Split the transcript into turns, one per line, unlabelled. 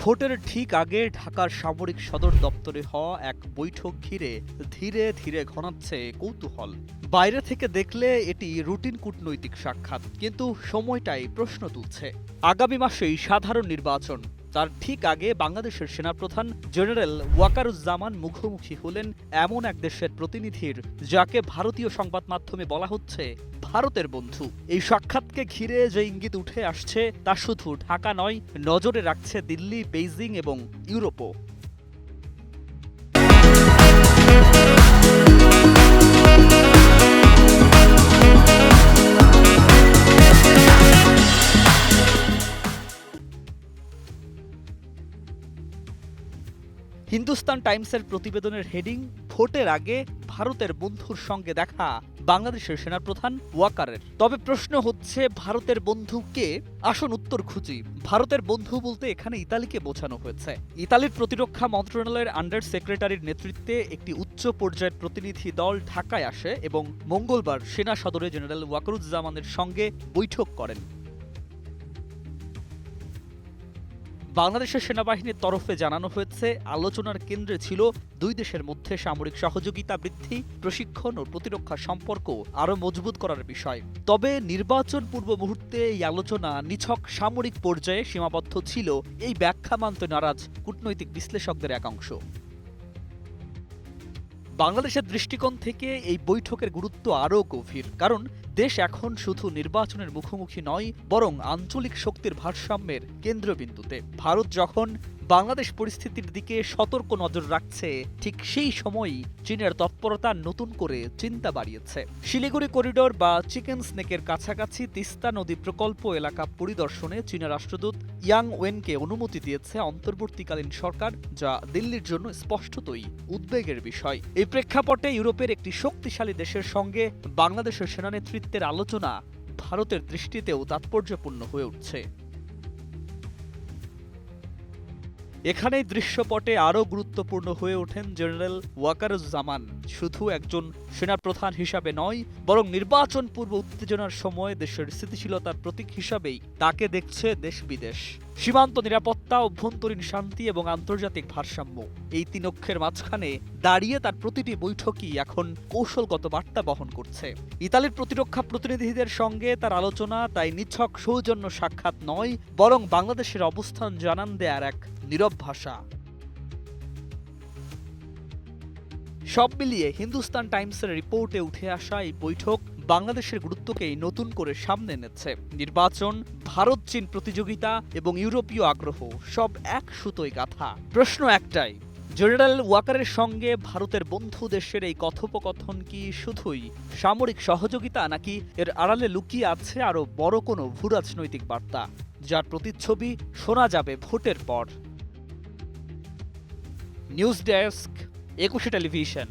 ভোটের ঠিক আগে ঢাকার সামরিক সদর দপ্তরে হওয়া এক বৈঠক ঘিরে ধীরে ধীরে ঘনাচ্ছে কৌতূহল। বাইরে থেকে দেখলে এটি রুটিন কূটনৈতিক সাক্ষাৎ, কিন্তু সময়টাই প্রশ্ন তুলছে। আগামী মাসেই সাধারণ নির্বাচন, তার ঠিক আগে বাংলাদেশের সেনাপ্রধান জেনারেল ওয়াকারুজ্জামান মুখোমুখি হলেন এমন এক দেশের প্রতিনিধির, যাকে ভারতীয় সংবাদ মাধ্যমে বলা হচ্ছে ভারতের বন্ধু। এই সাক্ষাৎকে ঘিরে যে ইঙ্গিত উঠে আসছে তা শুধু ঢাকা নয়, নজরে রাখছে দিল্লি, বেইজিং এবং ইউরোপও। হিন্দুস্তান টাইমসের প্রতিবেদনের হেডিং, ভোটের আগে ভারতের বন্ধুর সঙ্গে দেখা বাংলাদেশের সেনাপ্রধান ওয়াকারের। তবে প্রশ্ন হচ্ছে, ভারতের বন্ধু কে? আসুন উত্তর খুঁজি। ভারতের বন্ধু বলতে এখানে ইতালিকে বোঝানো হয়েছে। ইতালির প্রতিরক্ষা মন্ত্রণালয়ের আন্ডার সেক্রেটারির নেতৃত্বে একটি উচ্চ পর্যায়ের প্রতিনিধি দল ঢাকায় আসে এবং মঙ্গলবার সেনা সদরে জেনারেল ওয়াকারুজ্জামানের সঙ্গে বৈঠক করেন। বাংলাদেশের সেনাবাহিনীর তরফে জানানো হয়েছে, আলোচনার কেন্দ্রে ছিল দুই দেশের মধ্যে সামরিক সহযোগিতা বৃদ্ধি, প্রশিক্ষণ ও প্রতিরক্ষা সম্পর্ক আরও মজবুত করার বিষয়। তবে নির্বাচন পূর্ব মুহূর্তে এই আলোচনা নিছক সামরিক পর্যায়ে সীমাবদ্ধ ছিল, এই ব্যাখ্যা মানতে নারাজ কূটনৈতিক বিশ্লেষকদের একাংশ। বাংলাদেশের দৃষ্টিকোণ থেকে এই বৈঠকের গুরুত্ব আরও গভীর, কারণ দেশ এখন শুধু নির্বাচনের মুখোমুখি নয়, বরং আঞ্চলিক শক্তির ভারসাম্যের কেন্দ্রবিন্দুতে। ভারত যখন বাংলাদেশ পরিস্থিতির দিকে সতর্ক নজর রাখছে, ঠিক সেই সময়ই চীনের তৎপরতা নতুন করে চিন্তা বাড়িয়েছে। শিলিগুড়ি করিডোর বা চিকেন স্নেকের কাছাকাছি তিস্তা নদী প্রকল্প এলাকা পরিদর্শনে চীনের রাষ্ট্রদূত ইয়াং ওয়েনকে অনুমতি দিয়েছে অন্তর্বর্তীকালীন সরকার, যা দিল্লির জন্য স্পষ্টতই উদ্বেগের বিষয়। এই প্রেক্ষাপটে ইউরোপের একটি শক্তিশালী দেশের সঙ্গে বাংলাদেশের সেনানেতৃত্বের আলোচনা ভারতের দৃষ্টিতেও তাৎপর্যপূর্ণ হয়ে উঠছে। এখানেই দৃশ্যপটে আরও গুরুত্বপূর্ণ হয়ে ওঠেন জেনারেল ওয়াকারুজ্জামান। শুধু একজন সেনাপ্রধান হিসাবে নয়, বরং নির্বাচন পূর্ব উত্তেজনার সময় দেশের স্থিতিশীলতার প্রতীক হিসাবেই তাকে দেখছে দেশ বিদেশ। সীমান্ত নিরাপত্তা, অভ্যন্তরীণ শান্তি এবং আন্তর্জাতিক ভারসাম্য, এই তিন অক্ষের মাঝখানে দাঁড়িয়ে তার প্রতিটি বৈঠকই এখন কৌশলগত বার্তা বহন করছে। ইতালির প্রতিরক্ষা প্রতিনিধিদের সঙ্গে তার আলোচনা তাই নিছক সৌজন্য সাক্ষাৎ নয়, বরং বাংলাদেশের অবস্থান জানান দেয়ার এক নীরব ভাষা। সব মিলিয়ে হিন্দুস্তান টাইমসের রিপোর্টে উঠে আসা এই বৈঠক বাংলাদেশের গুরুত্বকেই নতুন করে সামনে এনেছে। নির্বাচন, ভারত চীন প্রতিযোগিতা এবং ইউরোপীয় আগ্রহ সব এক সুতোয় গাঁথা। প্রশ্ন একটাই, জেনারেল ওয়াকারের সঙ্গে ভারতের বন্ধু দেশের এই কথোপকথন কি শুধুই সামরিক সহযোগিতা, নাকি এর আড়ালে লুকিয়ে আছে আরও বড় কোনো ভূরাজনৈতিক বার্তা, যার প্রতিচ্ছবি শোনা যাবে ভোটের পর? News desk, 21 television.